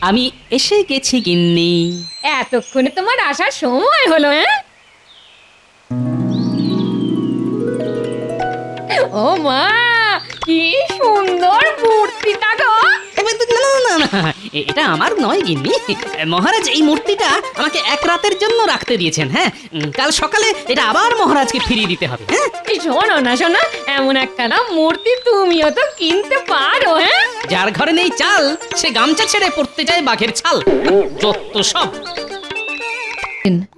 আমি এসে গেছি গিন্নি। এতক্ষণে তোমার আসার সময় হলো? ও মা, কি সুন্দর মূর্তিটা গো! না, এটা আমার নয় গিন্নি। মহারাজ এই মূর্তিটা আমাকে এক রাতের জন্য রাখতে দিয়েছেন। হ্যাঁ, কাল সকালে এটা আবার মহারাজকে ফিরিয়ে দিতে হবে। হ্যাঁ, এই শোনো না শোনা, এমন একখানা মূর্তি তুমিও তো কিনতে পারো। হ্যাঁ, যার ঘরে নেই চাল সে গামছা ছেড়ে পড়তে যায় বাঘের ছাল। যত সব।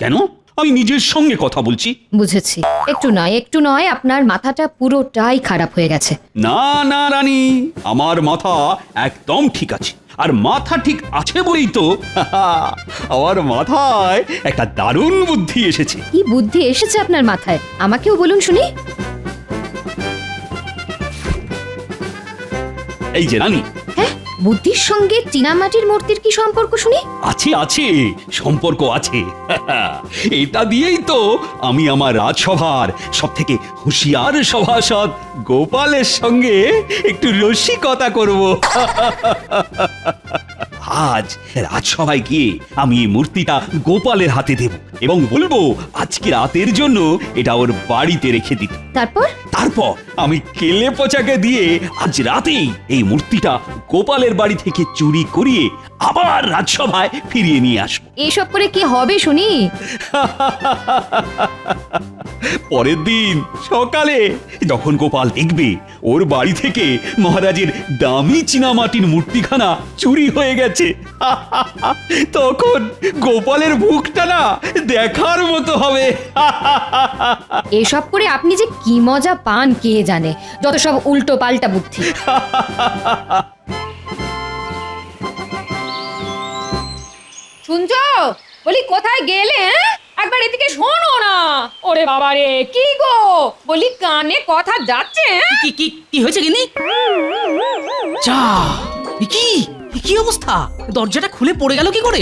কেন? আমি নিজের সঙ্গে কথা বলছি। বুঝেছি, একটু নয় আপনার মাথাটা পুরোটাই খারাপ হয়ে গেছে। না না রানী, আমার মাথা একদম ঠিক আছে। আর মাথা ঠিক আছে বলেই তো আমার মাথায় একটা দারুণ বুদ্ধি এসেছে। কি বুদ্ধি এসেছে আপনার মাথায়? আমাকেও বলুন শুনি। এই যে রানী, হ্যাঁ, বুদ্ধির সঙ্গে চীনামাটির মূর্তির কি সম্পর্ক শুনি? আছে আছে, সম্পর্ক আছে। এটা দিয়েই তো আমি আমার রাজসভার সব থেকে হুঁশিয়ার সভাসদ গোপালের সঙ্গে একটু রসিকতা করব। আজ রাজসভায় গিয়ে আমি এই মূর্তিটা গোপালের হাতে দেব এবং বলবো আজকে রাতের জন্য এটা ওর বাড়িতে রেখে দিতে। তারপর আমি কেলে পচাকে দিয়ে আজ রাতেই এই মূর্তিটা গোপালের বাড়ি থেকে চুরি করিয়ে আবার রাজসভায় ফিরিয়ে নিয়ে আসবো। এসব করে কি হবে শুনি? পরের দিন সকালে যখন গোপাল দেখবে ওর বাড়ি থেকে মহারাজের দামি চীনামাটির মূর্তিখানা চুরি হয়ে গেছে, তখন গোপালের মুখটা না দেখার মতো হবে। এসব করে আপনি যে কি মজা পান কে জানে, যত সব উল্টো পাল্টা বুদ্ধি। শুনছো? বলি কোথায় গেলে? একবার এদিকে শোনো না। ওরে বাবা রে, কি গো? বলি কানে কথা যাচ্ছে? কি কি কি হয়েছে গিন্নি? যা, কি কি অবস্থা? দরজাটা খুলে পড়ে গেল কি করে?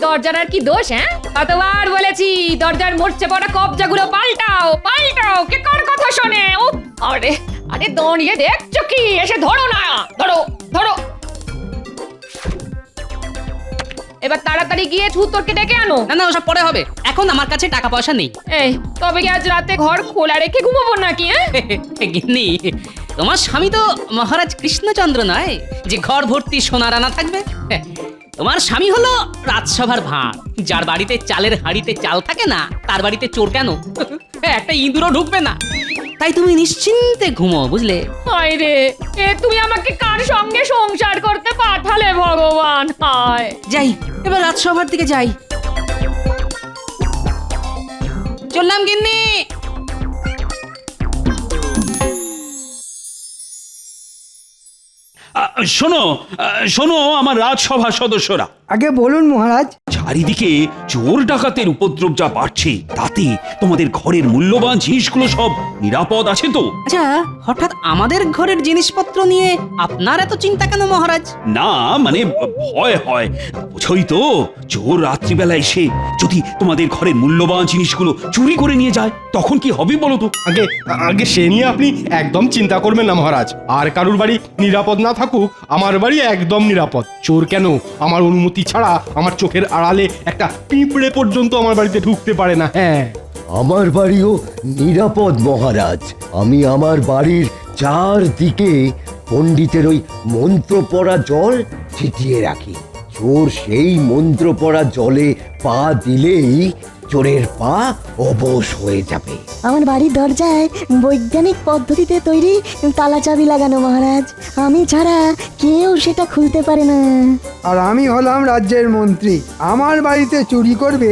দরজার আর কি দোষ? কতবার বলেছি দরজার মরচে পড়া কবজাগুলো পাল্টাও পাল্টাও, কে কার কথা শোনে? ও আরে আরে, দাঁড়িয়ে দেখছো কি? এসে ধরো না, ধরো ধরো। এবার তাড়াতাড়ি গিয়ে ছুতরকে ডেকে আনো। না, ওসব পরে হবে, এখন আমার কাছে টাকা পয়সা নেই। এই, তবে কি আজ রাতে ঘর খোলা রেখে ঘুমাবো নাকি? গিন্নি, তোমার স্বামী তো মহারাজ কৃষ্ণচন্দ্র নয় যে ঘর ভর্তি সোনার আনা থাকবে। তোমার স্বামী হলো রাজসভার ভাঁড়, যার বাড়িতে চালের হাঁড়িতে চাল থাকে না তার বাড়িতে চোর কেন? একটা ইঁদুরও ঢুকবে না। তাই তুমি নিশ্চিন্তে ঘুমো, বুঝলে? হায় রে, তুমি আমাকে কার সঙ্গে সংসার করতে পাঠালে ভগবান? হায়, যাই এবার রাজসভার দিকে যাই। চললাম গিন্নি। শোনো শোনো আমার রাজসভা সদস্যরা, আগে বলুন মহারাজ। চারিদিকে চোর ডাকাতের উপদ্রব যা বাড়ছে, তাতে তোমাদের ঘরের মূল্যবান জিনিসগুলো সব নিরাপদ আছে তো? আচ্ছা, হঠাৎ আমাদের ঘরের জিনিসপত্র নিয়ে আপনার এত চিন্তা কেন মহারাজ? না মানে ভয় হয়, বুঝোই তো, চোর রাত্রিবেলা এসে যদি তোমাদের ঘরের মূল্যবান জিনিসগুলো চুরি করে নিয়ে যায় তখন কি হবে বলো তো? আগে আগে সে নিয়ে আপনি একদম চিন্তা করবেন না মহারাজ। আর কারুর বাড়ি নিরাপদ না থাকুক, আমার বাড়ি একদম নিরাপদ। চোর কেন, আমার অনুমতি ছাড়া আমার চোখের আড়ালে একটা পিঁপড়ে পর্যন্ত আমার বাড়িতে ঢুকতে পারে না। হ্যাঁ, আমার বাড়িও নিরাপদ মহারাজ। আমি আমার বাড়ির চারদিকে পণ্ডিতের ওই মন্ত্র পড়া জল ছিটিয়ে রাখি। চোর সেই মন্ত্র পড়া জলে পা দিলেই চোরের পা অবশ হয়ে যাবে। আমার বাড়ির দরজায় বৈজ্ঞানিক পদ্ধতিতে তৈরি তালা চাবি লাগানো মহারাজ, আমি ছাড়া কেউ সেটা খুলতে পারে না। আর আমি হলাম রাজ্যের মন্ত্রী, আমার বাড়িতে চুরি করবে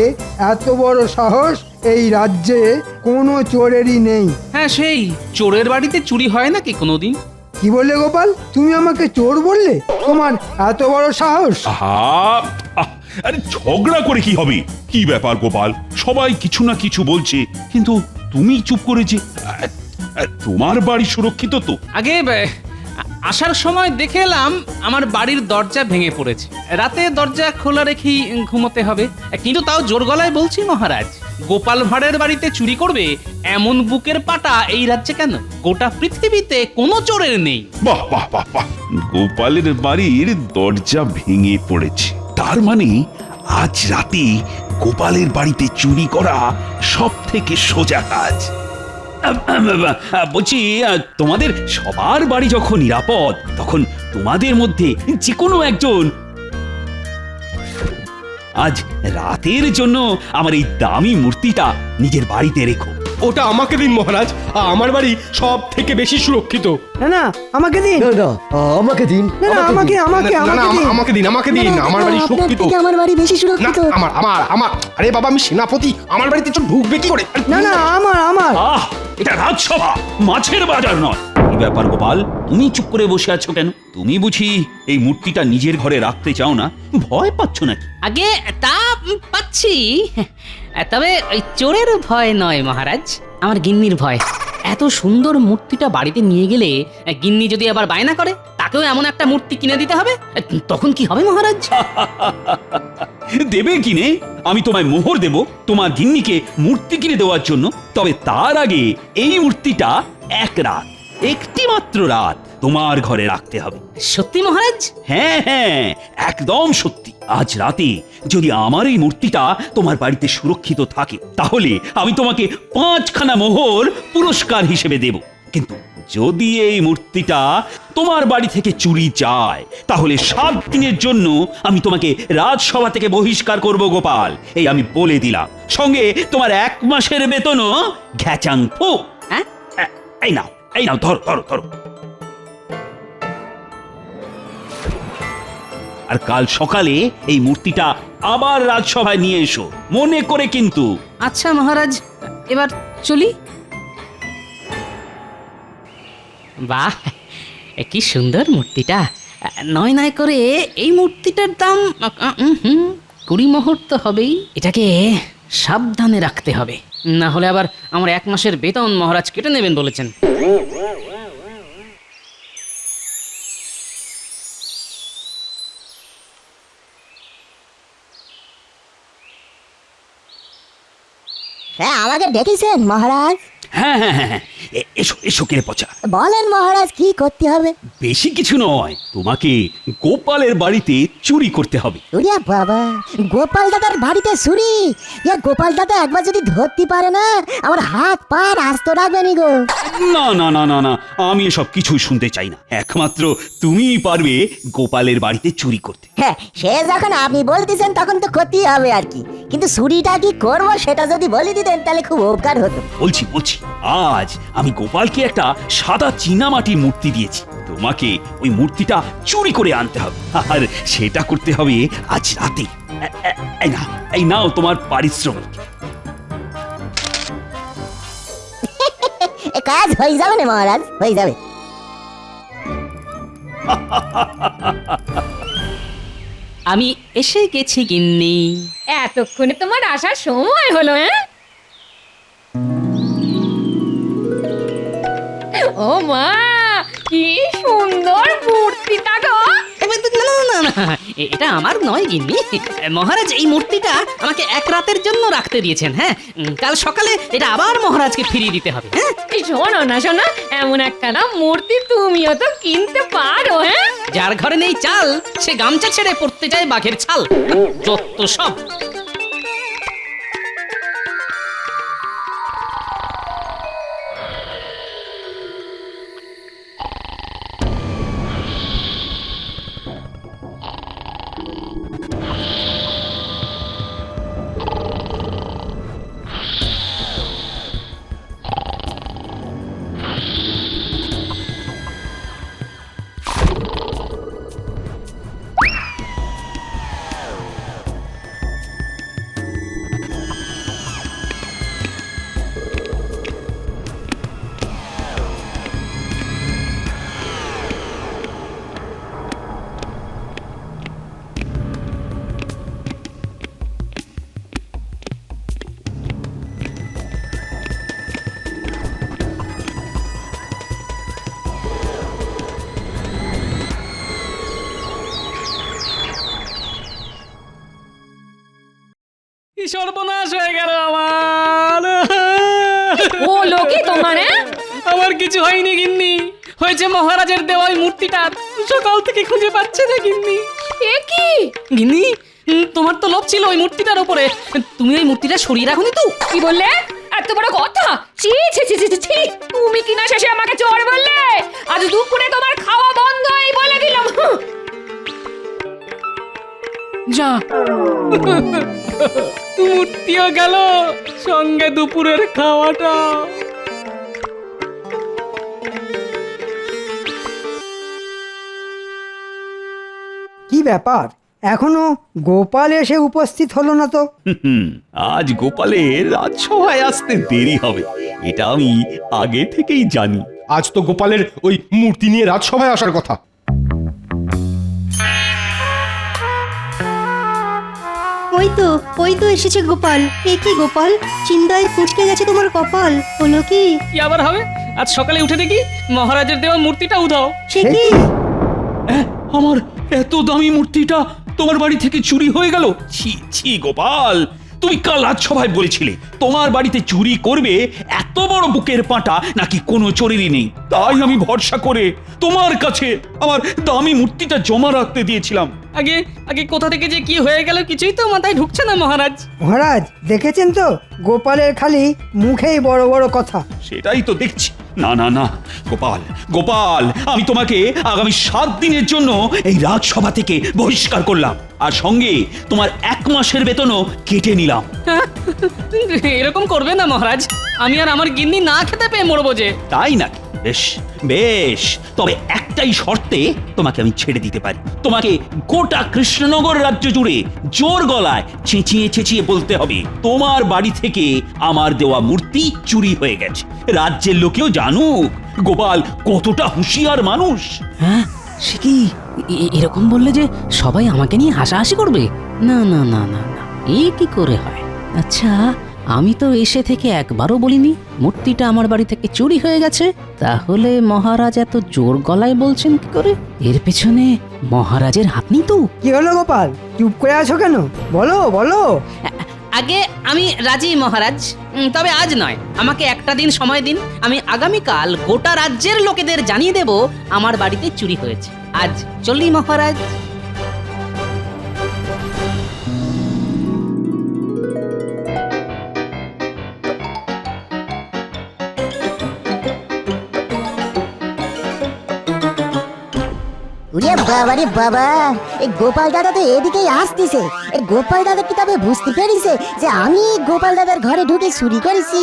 এত বড় সাহস এই রাজ্যে কোনো চোরেরই নেই। হ্যাঁ, সেই চোরের বাড়িতে চুরি হয় নাকি কোনোদিন? কি বললে গোপাল? তুমি আমাকে চোর বললে? তোমার এত বড় সাহস? আরে ঝগড়া করে কি হবে? কি ব্যাপার গোপাল, সবাই কিছু না কিছু বলছে কিন্তু তুমি চুপ করেছে। তোমার বাড়ি সুরক্ষিত তো? আগে আসার সময় দেখে এলাম আমার বাড়ির দরজা ভেঙে পড়েছে। রাতে দরজা খোলা রেখেই ঘুমোতে হবে, কিন্তু তাও জোর গলায় বলছি মহারাজ, গোপাল ভাঁড়ের বাড়িতে চুরি করবে এমন বুকের পাটা এই রাজ্যে কেন? গোটা পৃথিবীতে কোনো চোরের নেই। বাহ বাহ বাহ বাহ, গোপালের বাড়ির দরজা ভেঙে পড়েছে, তার মানে আজ রাতে গোপালের বাড়িতে চুরি করা সব থেকে সোজা কাজ। বলছি, তোমাদের সবার বাড়ি যখন নিরাপদ, তখন তোমাদের মধ্যে যে কোনো একজন আজ রাতের জন্য আমার এই দামি মূর্তিটা নিজের বাড়িতে রেখো। ওটা আমাকে দিন মহারাজ, আমার বাড়ি সব থেকে বেশি সুরক্ষিত। না না আমাকে দিন, না না আমাকে দিন, না না আমাকে আমাকে না, না, আমাকে দিন। আমাকে দিন, আমাকে দিন, আমার বাড়ি আপনার সুরক্ষিত। থেকে আমার বাড়ি বেশি না, সুরক্ষিত। আমার আরে বাবা, আমি সেনাপতি, আমার বাড়িতে চোর ঢুকবে কি করে? না না আমার আহ, এটা রাজসভা, মাছের বাজার নয়। কি ব্যাপার গোপাল, তুমি চুপ করে বসে আছো কেন? তুমি বুঝি এই মূর্তিটা নিজের ঘরে রাখতে চাও না? ভয় পাচ্ছ নাকি? আগে তা পাচ্ছি, তবে ওই চোরের ভয় নয় মহারাজ, আমার গিন্নির ভয়। এত সুন্দর মূর্তিটা বাড়িতে নিয়ে গেলে গিন্নি যদি আবার বায়না করে তাকেও এমন একটা মূর্তি কিনে দিতে হবে, তখন কি হবে মহারাজ? দেবে কিনে? আমি তোমায় মোহর দেব তোমার গিন্নিকে মূর্তি কিনে দেওয়ার জন্য। তবে তার আগে এই মূর্তিটা একটি মাত্র রাত তোমার ঘরে রাখতে হবে। সত্যি মহারাজ? হ্যাঁ হ্যাঁ, একদম সত্যি। আজ রাতে যদি আমার এই মূর্তিটা তোমার বাড়িতে সুরক্ষিত থাকে, তাহলে আমি তোমাকে 5খানা মোহর পুরস্কার হিসেবে দেব। কিন্তু যদি এই মূর্তিটা তোমার বাড়ি থেকে চুরি যায়, তাহলে 7 দিনের জন্য আমি তোমাকে রাজসভা থেকে বহিষ্কার করব গোপাল, এই আমি বলে দিলাম। সঙ্গে তোমার 1 মাসের বেতনও ঘ্যাচাং ফু। হ্যাঁ? এই নাও ধরো ধরো ধরো। আর কাল সকালে এই মূর্তিটা আবার রাজসভায় নিয়ে এসো, মনে করে কিন্তু। আচ্ছা মহারাজ, এবার চলি। বাহ, কি সুন্দর মূর্তিটা। নয় নয় করে এই মূর্তিটার দাম 20 মোহর তো হবেই। এটাকে সাবধানে রাখতে হবে, না হলে আবার আমার 1 মাসের বেতন মহারাজ কেটে নেবেন বলেছেন। হ্যাঁ, আমাকে ডেকেছেন মহারাজ? হ্যাঁ হ্যাঁ হ্যাঁ হ্যাঁ, এসো এসো কেড়ে পচা। বলেন মহারাজ, কি করতে হবে? বেশি কিছু নয়, তোমাকে গোপালের বাড়িতে চুরি করতে হবে। ওরে বাবা, গোপাল দাদার বাড়িতে চুরি? গোপাল দাদা একবার যদি ধরতে পারে না, আমার হাত পা আস্ত রাখবেনি গো। না না না না না, আমি এসব কিছুই শুনতে চাই না। একমাত্র তুমিই পারবে গোপালের বাড়িতে চুরি করতে। হ্যাঁ, সে যখন আপনি বলতেছেন তখন তো করতেই হবে আর কি। কিন্তু চুরিটা কি করবো সেটা যদি বলে দিতেন তাহলে খুব উপকার হতো। বলছি, আজ আমি গোপালকে একটা সাদা চীনামাটির মূর্তি দিয়েছি। তোমাকে ওই মূর্তিটা চুরি করে আনতে হবে, আর সেটা করতে হবে আজ রাতে। এই নাও তোমার পারিশ্রমিক। এ কাজ হয়ে যাবে না মহারাজ, হয়ে যাবে। আমি এসে গেছি গিন্নি। এতক্ষণে তোমার আসার সময় হলো? ও মা, কি সুন্দর মূর্তিটা গো! না, এটা আমার নয় গিন্নি। মহারাজ এই মূর্তিটা আমাকে 1 রাতের জন্য রাখতে দিয়েছেন। হ্যাঁ, কাল সকালে এটা আবার মহারাজকে ফিরিয়ে দিতে হবে। হ্যাঁ, এই শোনো না শোনো, এমন একখানা মূর্তি তুমিও তো কিনতে পারো। হ্যাঁ, যার ঘরে নেই চাল সে গামছা ছেড়ে পড়তে যায় বাঘের ছাল। যত সব। কি সর্বনাশ হয়ে গেল আমার। ও লোকে তোমার হ্যাঁ? আমার কিছু হয়নি গিন্নি, হয়েছে মহারাজের দেওয়া ওই মূর্তিটা। সকাল থেকে খুঁজে পাচ্ছে না গিন্নি। এ কি? গিন্নি, তোমার তো লোভ ছিল ওই মূর্তিটার উপরে, তুমি ওই মূর্তিটা সরিয়ে রাখোনি তো? কি বললে? এত বড় কথা! ছি ছি ছি ছি ছি, ছি! তুমি কিনা শেষে আমাকে চোর বললে? আজ দুপুরে তোমার খাওয়া বন্ধ, এই বলে দিলাম। হুঁ। যা, মূর্তিও গেল, সঙ্গে দুপুরের খাওয়াটা। কি ব্যাপার, এখনো গোপাল এসে উপস্থিত হলো না তো? আজ গোপালের রাজসভায় আসতে দেরি হবে, এটা আমি আগে থেকেই জানি। আজ তো গোপালের ওই মূর্তি নিয়ে রাজসভায় আসার কথা। ওই তো এসেছে গোপাল। এ কি গোপাল, চিন্তায় কুঁচকে গেছে তোমার কপাল, হলো কি? কি আবার হবে? আজ সকালে উঠে দেখি মহারাজের দেওয়া মূর্তিটা উধাও। সে কি? আমার এত দামি মূর্তিটা তোমার বাড়ি থেকে চুরি হয়ে গেল। ছি ছি গোপাল, তুমি কাল রাজসভায় বলেছিলে তোমার বাড়িতে চুরি করবে, এত বড় বুকের পাঁটা নাকি কোনো চোরেরই নেই। তাই আমি ভরসা করে তোমার কাছে আমার দামি মূর্তিটা জমা রাখতে দিয়েছিলাম। আগে আগে কোথা থেকে যে কি হয়ে গেল কিছুই তো মাথায় ঢুকছে না মহারাজ। মহারাজ দেখেছেন তো, গোপালের খালি মুখেই বড় বড় কথা। সেটাই তো দেখছি। না না না গোপাল, গোপাল, আমি তোমাকে আগামী 7 দিনের জন্য এই রাজসভা থেকে বহিষ্কার করলাম, আর সঙ্গে তোমার 1 মাসের বেতনও কেটে নিলাম। এরকম করবে না মহারাজ, আমি আর আমার গিন্নি না খেতে পেয়ে মরবো যে। তাই নাকি? বেশ বেশ, তবে একটাই শর্তে তোমাকে আমি ছেড়ে দিতে পারি। তোমাকে গোটা কৃষ্ণনগর রাজ্য জুড়ে জোর গলায় চেঁচিয়ে চেঁচিয়ে বলতে হবে তোমার বাড়ি থেকে আমার দেওয়া মূর্তি চুরি হয়ে গেছে। রাজ্যের লোকেও জানুক গোপাল কতটা হুঁশিয়ার মানুষ। হ্যাঁ, সে কি এরকম বললে যে সবাই আমাকে নিয়ে হাসাহাসি করবে? না না না না না, এই কি করে হয়? আচ্ছা, আমি তো এসে থেকে একবারও বলিনি মূর্তিটা আমার বাড়ি থেকে চুরি হয়ে গেছে, তাহলে মহারাজ এত জোর গলায় বলছেন কি করে? এর পেছনে মহারাজের হাত নেই তো? কি হলো গোপাল, চুপ করে আছো কেন? বলো বলো। আগে আমি রাজি মহারাজ, তবে আজ নয়, আমাকে একটা দিন সময় দিন। আমি আগামীকাল গোটা রাজ্যের লোকেদের জানিয়ে দেব আমার বাড়িতে চুরি হয়েছে। আজ চলি মহারাজ। ওরে বাবা রে বাবা, এই গোপাল দাদা তো এদিকেই আসতেছে। এই গোপাল দাদা কি তবে বুঝতে পেরেছে যে আমি গোপাল দাদার ঘরে ঢুকে চুরি করেছি?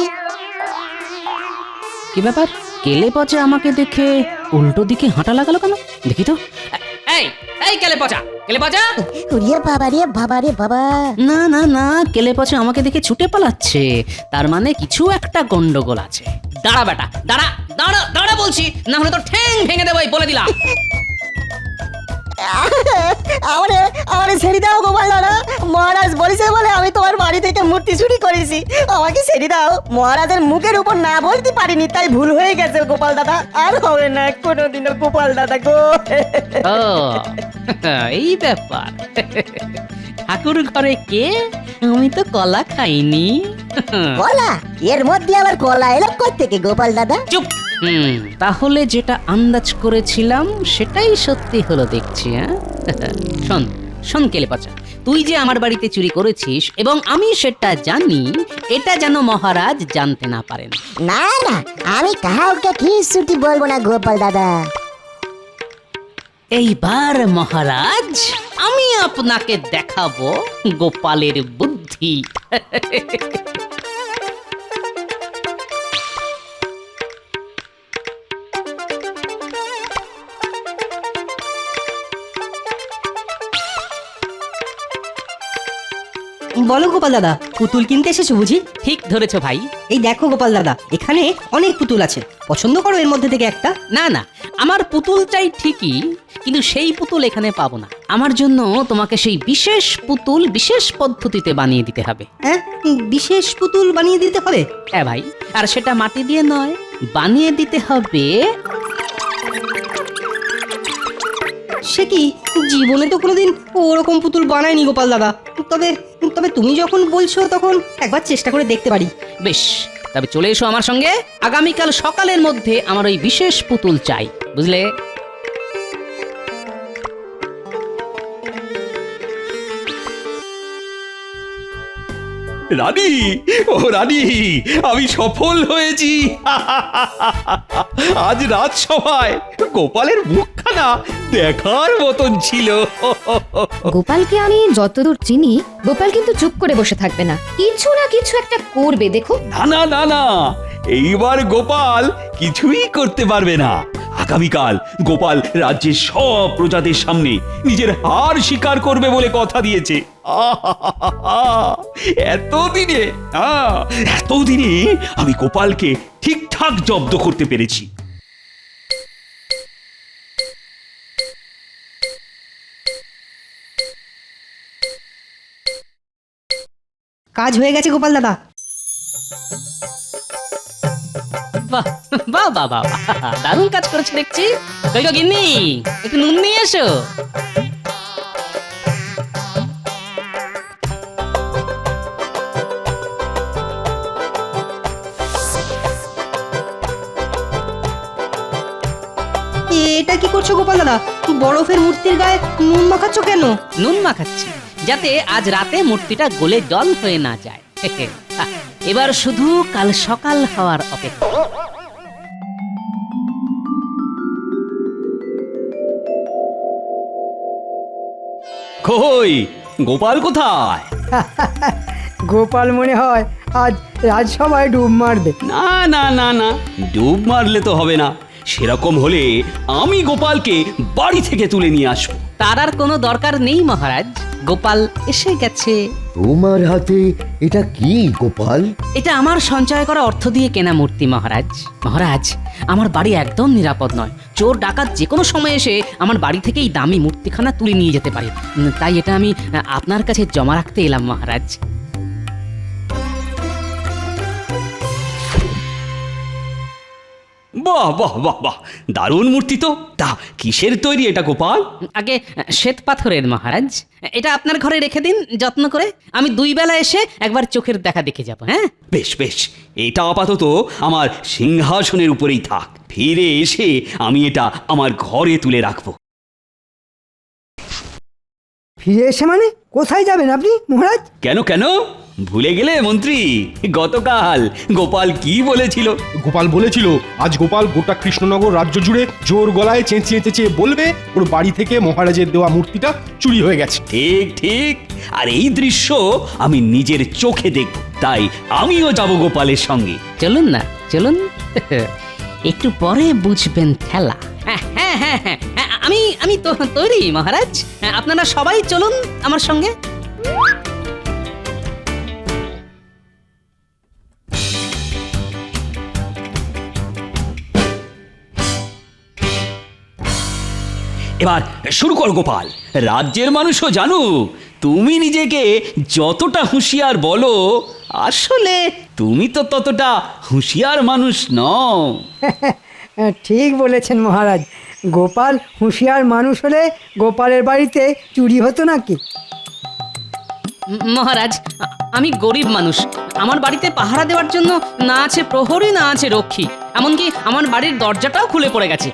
কি ব্যাপার, কেলে পচা আমাকে দেখে উল্টো দিকে হাঁটা লাগালো কেন? দেখি তো। এই এই কেলে পচা, কেলে পচা! ওরে বাবা রে বাবা রে বাবা! না না না, কেলে পচা আমাকে দেখে ছুটে পালাচ্ছে, তার মানে কিছু একটা গন্ডগোল আছে। দাঁড়া বেটা, দাঁড়া দাঁড়া দাঁড়া বলছি, না হলে তো ঠ্যাং ভেঙে দেবো, বলে দিলাম। আমারে ছেড়ে দাও গোপাল দাদা, মহারাজ বলেছে বলে আমি তোমার বাড়ি থেকে মূর্তি চুরি করেছি। আমাকে ছেড়ে দাও, মহারাজের মুখের উপর না বলতে পারিনি, তাই ভুল হয়ে গেছে গোপাল দাদা। আর হবে না কোনোদিনও গোপাল দাদা গো। ও এই ব্যাপার। ঠাকুর ঘরে কে? আমি তো কলা খাইনি। কলা? এর মধ্যে আবার কলা এলো কোত্থেকে গোপাল দাদা? চুপ। তাহলে যেটা আন্দাজ করেছিলাম সেটাই সত্যি হলো দেখছি। হ্যাঁ, শোন শোন কেলে পচা, তুই যে আমার বাড়িতে চুরি করেছিস এবং আমি সেটা জানি, এটা যেন মহারাজ জানতে না পারেন। না না, আমি কাউকে কিছুটি বলবো না গোপাল দাদা। এইবার মহারাজ আমি আপনাকে দেখাবো গোপালের বুদ্ধি। বলো গোপাল দাদা, পুতুল কিনতে এসেছো বুঝি? ঠিক ধরেছো ভাই। এই দেখো গোপাল দাদা, এখানে অনেক পুতুল আছে, পছন্দ করো এর মধ্যে থেকে একটা। না না, আমার পুতুল চাই ঠিকই, কিন্তু সেই পুতুল এখানে পাবো না। আমার জন্য তোমাকে সেই বিশেষ পুতুল বিশেষ পদ্ধতিতে বানিয়ে দিতে হবে। হ্যাঁ, বিশেষ পুতুল বানিয়ে দিতে হবে? হ্যাঁ ভাই, আর সেটা মাটি দিয়ে নয়, বানিয়ে দিতে হবে সে কি, জীবনে তো কোনোদিন ওরকম পুতুল বানায়নি গোপাল দাদা। তবে তবে তুমি যখন বলছো তখন একবার চেষ্টা করে দেখতে পারি। বেশ, তবে চলে এসো আমার সঙ্গে। আগামীকাল সকালের মধ্যে আমার ওই বিশেষ পুতুল চাই, বুঝলে? রানী, ও রানী, আমি সফল হয়েছি। আজ রাজসভায় গোপালের মুখখানা দেখার মতন ছিল। গোপালকে আমি যতদূর চিনি, গোপাল কিন্তু চুপ করে বসে থাকবে না, কিছু না কিছু একটা করবে, দেখো। না না না না, এইবার গোপাল কিছুই করতে পারবে না। আগামীকাল গোপাল রাজ্যের সব প্রজাদের সামনে নিজের হার স্বীকার করবে বলে কথা দিয়েছে। এতদিনে আমি গোপালকে ঠিকঠাক জব্দ করতে পেরেছি। কাজ হয়ে গেছে গোপাল দাদা। বাহ বাহ বাহ বাহ, দারুণ কাজ করেছে দেখছি। কই গো গিন্নি, একটু নুন নিয়ে এসো। এটা কি করছো গোপাল দাদা? বরফের মূর্তির গায়ে নুন মাখাচ্ছ কেন? নুন মাখাচ্ছি যাতে আজ রাতে মূর্তিটা গলে জল হয়ে না যায়। এবার শুধু কাল সকাল হওয়ার অপেক্ষা। কই গোপাল কোথায়? গোপাল মনে হয় আজ রাজসভায় ডুব মারবে। না না না না, ডুব মারলে তো হবে না। সেরকম হলে আমি গোপালকে বাড়ি থেকে তুলে নিয়ে আসবো। তার আর কোনো দরকার নেই মহারাজ, গোপাল এসে গেছে। তোমার হাতে এটা কি গোপাল? এটা আমার সঞ্চয় করা অর্থ দিয়ে কেনা মূর্তি মহারাজ। মহারাজ, আমার বাড়ি একদম নিরাপদ নয়। চোর ডাকাত যে কোনো সময় এসে আমার বাড়ি থেকেই দামি মূর্তিখানা তুলে নিয়ে যেতে পারে। তাই এটা আমি আপনার কাছে জমা রাখতে এলাম মহারাজ। বাহ বাহ বাহ বাহ, দারুণ মূর্তি তো। তা কিসের তৈরি এটা গোপাল? আগে শ্বেত পাথরের মহারাজ। এটা আপনার ঘরে রেখে দিন যত্ন করে। আমি 2 বেলা এসে একবার চোখের দেখা দেখে যাব। হ্যাঁ বেশ বেশ, এটা আপাতত আমার সিংহাসনের উপরেই থাক। ফিরে এসে আমি এটা আমার ঘরে তুলে রাখবো। ফিরে এসে মানে কোথায় যাবেন আপনি মহারাজ? কেন কেন, ভুলে গেলে মন্ত্রী? গতকাল গোপাল কি বলেছিল? গোপাল বলেছিল আজ গোপাল গোটা কৃষ্ণনগর রাজ্য জুড়ে জোর গলায় চেঁচিয়ে চেঁচিয়ে বলবে ওর বাড়ি থেকে মহারাজের দেওয়া মূর্তিটা চুরি হয়ে গেছে। ঠিক ঠিক, আর এই দৃশ্য আমি নিজের চোখে দেখব। তাই আমিও যাব গোপালের সঙ্গে। চলুন না, চলুন। একটু পরে বুঝবেন খেলা। হ্যাঁ হ্যাঁ হ্যাঁ হ্যাঁ, আমি তো তৈরি মহারাজ। আপনারা সবাই চলুন আমার সঙ্গে। এবার শুরু কর গোপাল। রাজ্যের মানুষও জানুক তুমি নিজেকে যতটা হুঁশিয়ার বলো, আসলে তুমি তো ততটা হুঁশিয়ার মানুষ নও। ঠিক বলেছেন মহারাজ। গোপাল হুঁশিয়ার মানুষ হলে গোপালের বাড়িতে চুরি হতো নাকি? মহারাজ, আমি গরিব মানুষ। আমার বাড়িতে পাহারা দেওয়ার জন্য না আছে প্রহরী, না আছে রক্ষী। এমনকি আমার বাড়ির দরজাটাও খুলে পড়ে গেছে।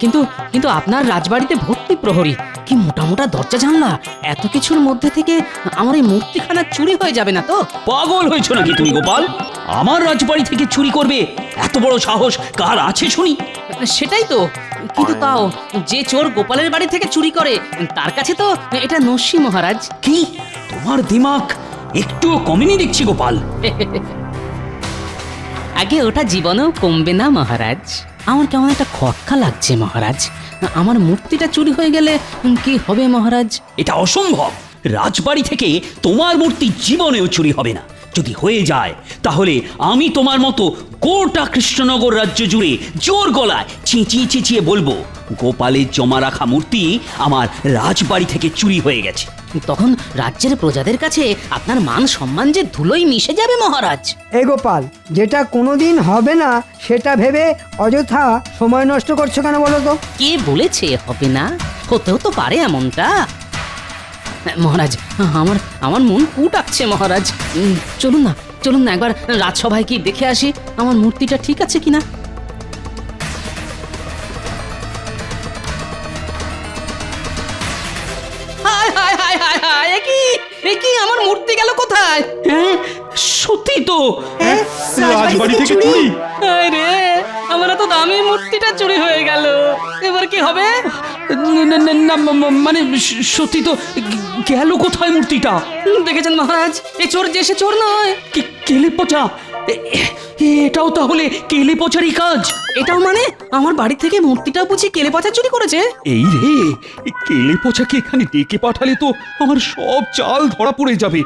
কিন্তু কিন্তু আপনার রাজবাড়িতে ভর্তি প্রহরী, কি মোটা মোটা দরজা জানলা। এত কিছুর মধ্যে থেকে আমার এই মূর্তিখানা চুরি হয়ে যাবে না তো? পাগল হয়েছ নাকি তুমি গোপাল? আমার রাজবাড়ি থেকে চুরি করবে এত বড় সাহস কার আছে শুনি? সেটাই তো। কিন্তু তাও যে চোর গোপালের বাড়ি থেকে চুরি করে তার কাছে তো এটা নস্যি মহারাজ। কি তোমার দিমাগ একটুও কমেনি দেখছি গোপাল। আগে ওটা জীবনেও কমবে না মহারাজ। আমার কেমন একটা খটকা লাগছে মহারাজ। আমার মূর্তিটা চুরি হয়ে গেলে কি হবে মহারাজ? এটা অসম্ভব। রাজবাড়ি থেকে তোমার মূর্তি জীবনেও চুরি হবে না। যদি হয়ে যায় তাহলে আমি তোমার মতো গোটা কৃষ্ণনগর রাজ্য জুড়ে জোর গলায় চেঁচিয়ে চেঁচিয়ে বলবো গোপালের জমা রাখা মূর্তি আমার রাজবাড়ি থেকে চুরি হয়ে গেছে। তখন রাজ্যের প্রজাদের কাছে আপনার মান সম্মান যে ধুলোই মিশে যাবে মহারাজ। এ গোপাল, যেটা কোনোদিন হবে না সেটা ভেবে অযথা সময় নষ্ট করছো কেন বলো তো? কে বলেছে হবে না? হতেও তো পারে এমনটা। মহারাজ, আমার আমার মন কুটাচ্ছে মহারাজ। চলুন না, চলুন না একবার রাজসভায় কি দেখে আসি আমার মূর্তিটা ঠিক আছে কিনা। হায় হায় হায় হায় হায়, এ কি আমার মূর্তি গেল কোথায়? হ্যাঁ, সত্যি তো। রাজবাড়ি থেকে চুরি? হায় রে, আমার এত দামি মূর্তিটা চুরি হয়ে গেল, এবার কি হবে? মানে সত্যি তো। গেল কোথায় মূর্তিটা? দেখেছেন মহারাজ, এ চোর যে সে চোর নয়। কেলে পচা? এটাও তাহলে কেলে পচারই কাজ? এটাও মানে আমার বাড়ি থেকে মূর্তিটা বুঝি কেলে পচা চুরি করেছে? এই রে, কেলে পচাকে এখানে ডেকে পাঠালে তো আমার সব চাল ধরা পড়ে যাবে।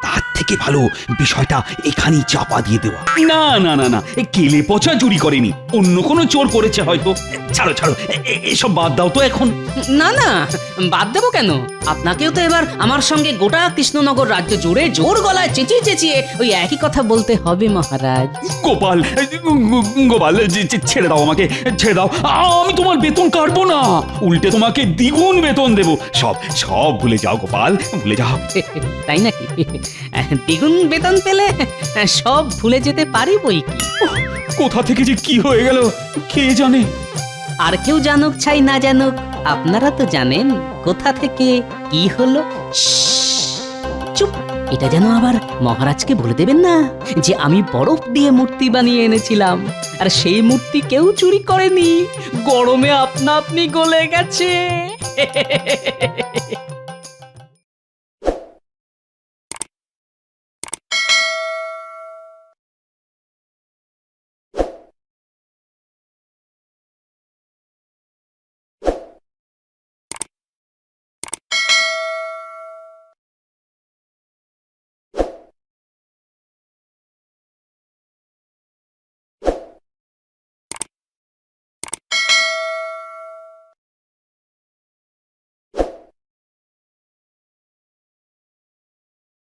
তার থেকে ভালো বিষয়টা এখানেই চাপা দিয়ে দেওয়া। না না না না, কেলে পচা চুরি করেনি, অন্য কোনো চোর করেছে হয়তো। ছাড়ো ছাড়ো, এসব বাদ দাও তো এখন। না না, বাদ দেবো কেন? আপনাকেও তো এবার আমার সঙ্গে গোটা কৃষ্ণনগর রাজ্য জুড়ে জোর গলায় চেঁচিয়ে চেঁচিয়ে ওই একই কথা বলতে হবে মহারাজ। গোপাল, গোপাল, ছেড়ে দাও আমাকে, ছেড়ে দাও। আমি তোমার বেতন কাটবো না, উল্টে তোমাকে দ্বিগুণ বেতন দেবো। সব সব ভুলে যাও গোপাল, ভুলে যাও। তাই নাকি? দ্বিগুণ বেতন পেলে সব ভুলে যেতে পারি বই কি। কোথা থেকে যে কি হয়ে গেল কে জানে। আর কেউ জানুক ছাই না জানুক, আপনারা তো জানেন কোথা থেকে কি হলো। চুপ, এটা যেন আবার মহারাজকে বলে দেবেন না যে আমি বরফ দিয়ে মূর্তি বানিয়ে এনেছিলাম, আর সেই মূর্তি কেউ চুরি করেনি, গরমে আপনা আপনি গলে গেছে।